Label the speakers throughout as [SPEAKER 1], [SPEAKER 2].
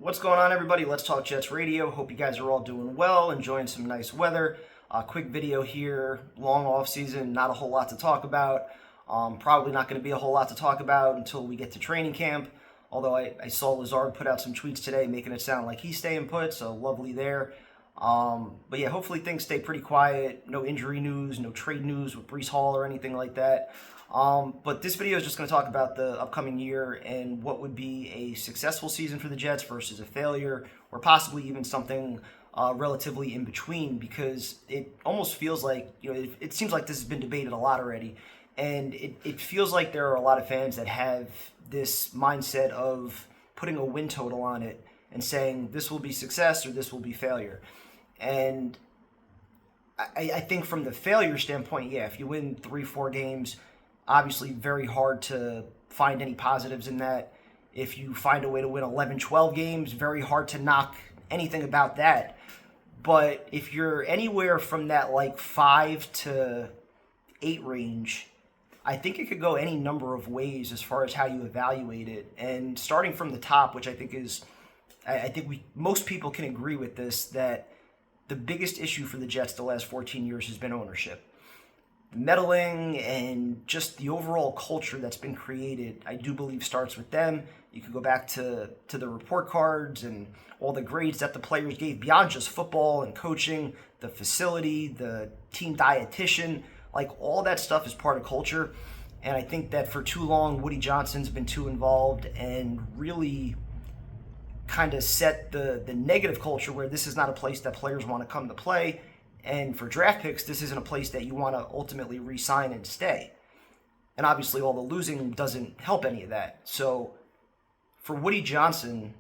[SPEAKER 1] What's going on, everybody? Let's Talk Jets Radio. Hope you guys are all doing well, enjoying some nice weather. Quick video here, long off season, not a whole lot to talk about. Probably not going to be a whole lot to talk about until we get to training camp. Although I saw Lazard put out some tweets today making it sound like he's staying put, so lovely there. But yeah, hopefully things stay pretty quiet. No injury news, no trade news with Breece Hall or anything like that. But this video is just going to talk about the upcoming year and what would be a successful season for the Jets versus a failure, or possibly even something relatively in between, because it almost feels like, it seems like this has been debated a lot already. And it feels like there are a lot of fans that have this mindset of putting a win total on it and saying this will be success or this will be failure. And I think from the failure standpoint, yeah, if you win 3-4 games, obviously very hard to find any positives in that. If you find a way to win 11-12 games, very hard to knock anything about that. But if you're anywhere from that like 5 to 8 range, I think it could go any number of ways as far as how you evaluate it. And starting from the top, which I think most people can agree with this, that the biggest issue for the Jets the last 14 years has been ownership. The meddling and just the overall culture that's been created, I do believe starts with them. You could go back to the report cards and all the grades that the players gave beyond just football and coaching, the facility, the team dietitian, like all that stuff is part of culture. And I think that for too long, Woody Johnson's been too involved and really kind of set the negative culture where this is not a place that players want to come to play. And for draft picks, this isn't a place that you want to ultimately re-sign and stay. And obviously all the losing doesn't help any of that. So for Woody Johnson,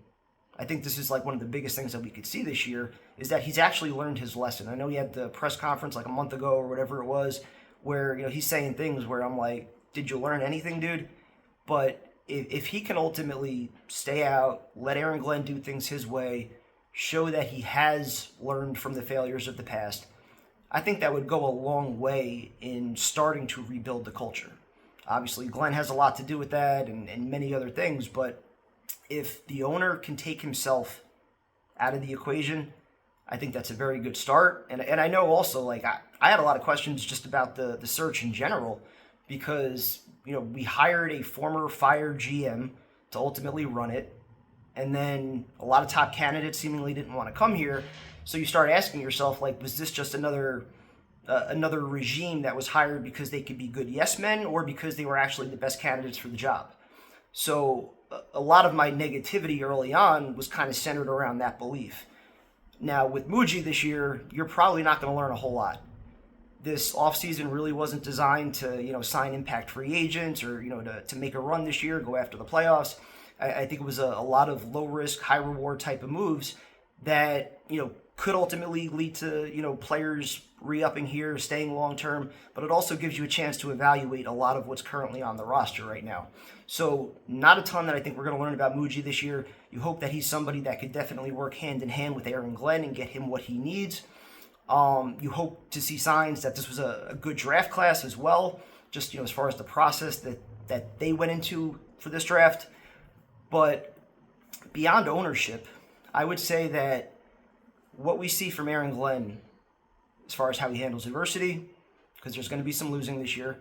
[SPEAKER 1] I think this is like one of the biggest things that we could see this year is that he's actually learned his lesson. I know he had the press conference like a month ago or whatever it was where he's saying things where I'm like, did you learn anything, dude? But if he can ultimately stay out, let Aaron Glenn do things his way, show that he has learned from the failures of the past, I think that would go a long way in starting to rebuild the culture. Obviously, Glenn has a lot to do with that and many other things, but if the owner can take himself out of the equation, I think that's a very good start. And I know also, like, I had a lot of questions just about the search in general because, we hired a former fired GM to ultimately run it. And then a lot of top candidates seemingly didn't want to come here. So you start asking yourself, like, was this just another regime that was hired because they could be good yes men or because they were actually the best candidates for the job? So a lot of my negativity early on was kind of centered around that belief. Now, with Muji this year, you're probably not going to learn a whole lot. This offseason really wasn't designed to, sign impact free agents or, to make a run this year, go after the playoffs. I think it was a lot of low risk, high reward type of moves that, could ultimately lead to, players re-upping here, staying long term, but it also gives you a chance to evaluate a lot of what's currently on the roster right now. So not a ton that I think we're going to learn about Muji this year. You hope that he's somebody that could definitely work hand in hand with Aaron Glenn and get him what he needs. You hope to see signs that this was a good draft class as well, just, as far as the process that they went into for this draft. But beyond ownership, I would say that what we see from Aaron Glenn, as far as how he handles adversity, because there's going to be some losing this year,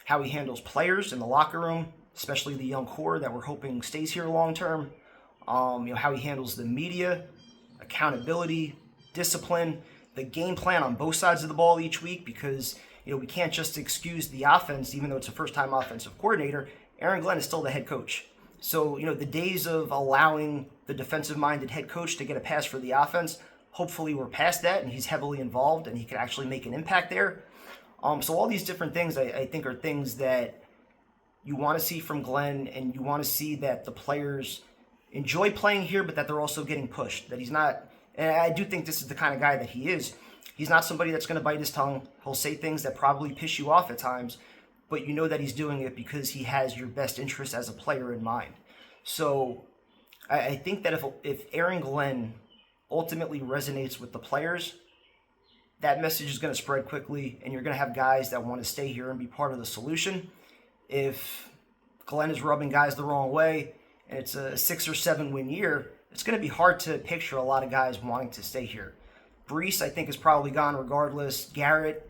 [SPEAKER 1] how he handles players in the locker room, especially the young core that we're hoping stays here long term, how he handles the media, accountability, discipline, the game plan on both sides of the ball each week, because we can't just excuse the offense, even though it's a first-time offensive coordinator. Aaron Glenn is still the head coach. So, the days of allowing the defensive-minded head coach to get a pass for the offense, hopefully we're past that, and he's heavily involved, and he can actually make an impact there. So all these different things, I think, are things that you want to see from Glenn, and you want to see that the players enjoy playing here, but that they're also getting pushed, that he's not... And I do think this is the kind of guy that he is. He's not somebody that's going to bite his tongue. He'll say things that probably piss you off at times, but you know that he's doing it because he has your best interest as a player in mind. So I think that if Aaron Glenn ultimately resonates with the players, that message is going to spread quickly, and you're going to have guys that want to stay here and be part of the solution. If Glenn is rubbing guys the wrong way, and it's a 6 or 7 win year, it's going to be hard to picture a lot of guys wanting to stay here. Brees, I think, is probably gone regardless. Garrett,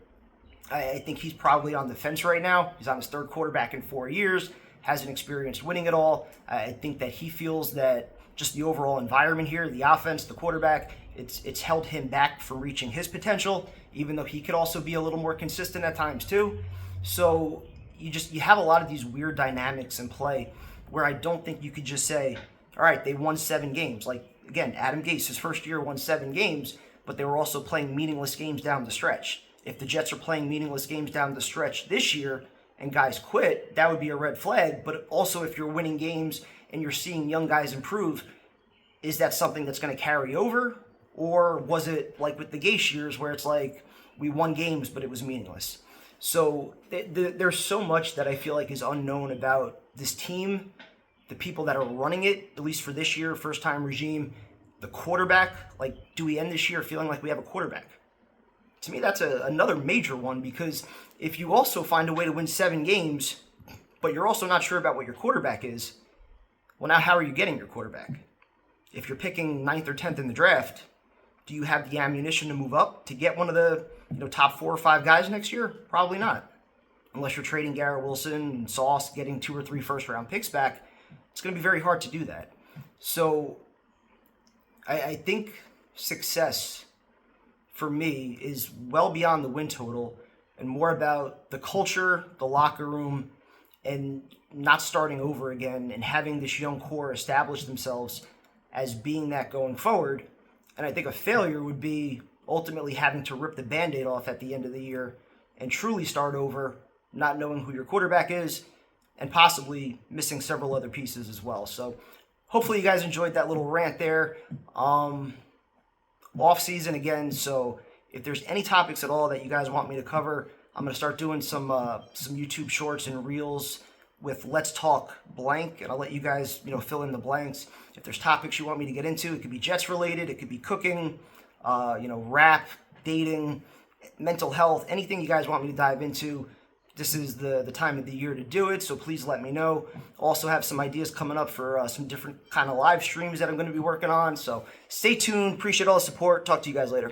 [SPEAKER 1] I think he's probably on the fence right now. He's on his third quarterback in 4 years, hasn't experienced winning at all. I think that he feels that just the overall environment here, the offense, the quarterback, it's held him back from reaching his potential, even though he could also be a little more consistent at times too. So you have a lot of these weird dynamics in play where I don't think you could just say, all right, they won 7 games. Like, again, Adam Gase, his first year, won 7 games, but they were also playing meaningless games down the stretch. If the Jets are playing meaningless games down the stretch this year and guys quit, that would be a red flag. But also, if you're winning games and you're seeing young guys improve, is that something that's going to carry over? Or was it like with the Gase years where it's like we won games, but it was meaningless? So there's so much that I feel like is unknown about this team, the people that are running it, at least for this year, first-time regime, the quarterback. Like, do we end this year feeling like we have a quarterback? To me, that's another major one, because if you also find a way to win 7 games, but you're also not sure about what your quarterback is, well, now how are you getting your quarterback? If you're picking 9th or 10th in the draft, do you have the ammunition to move up to get one of the top 4 or 5 guys next year? Probably not. Unless you're trading Garrett Wilson and Sauce, getting 2 or 3 first-round picks back, it's going to be very hard to do that. So I think success for me is well beyond the win total and more about the culture, the locker room, and not starting over again and having this young core establish themselves as being that going forward. And I think a failure would be ultimately having to rip the Band-Aid off at the end of the year and truly start over, not knowing who your quarterback is, and possibly missing several other pieces as well. So hopefully you guys enjoyed that little rant there. Off season again, so if there's any topics at all that you guys want me to cover, I'm going to start doing some YouTube shorts and reels with Let's Talk Blank, and I'll let you guys fill in the blanks. If there's topics you want me to get into, it could be Jets related, it could be cooking, rap, dating, mental health, anything you guys want me to dive into. This is the time of the year to do it, so please let me know. Also have some ideas coming up for some different kind of live streams that I'm going to be working on, so stay tuned. Appreciate all the support. Talk to you guys later.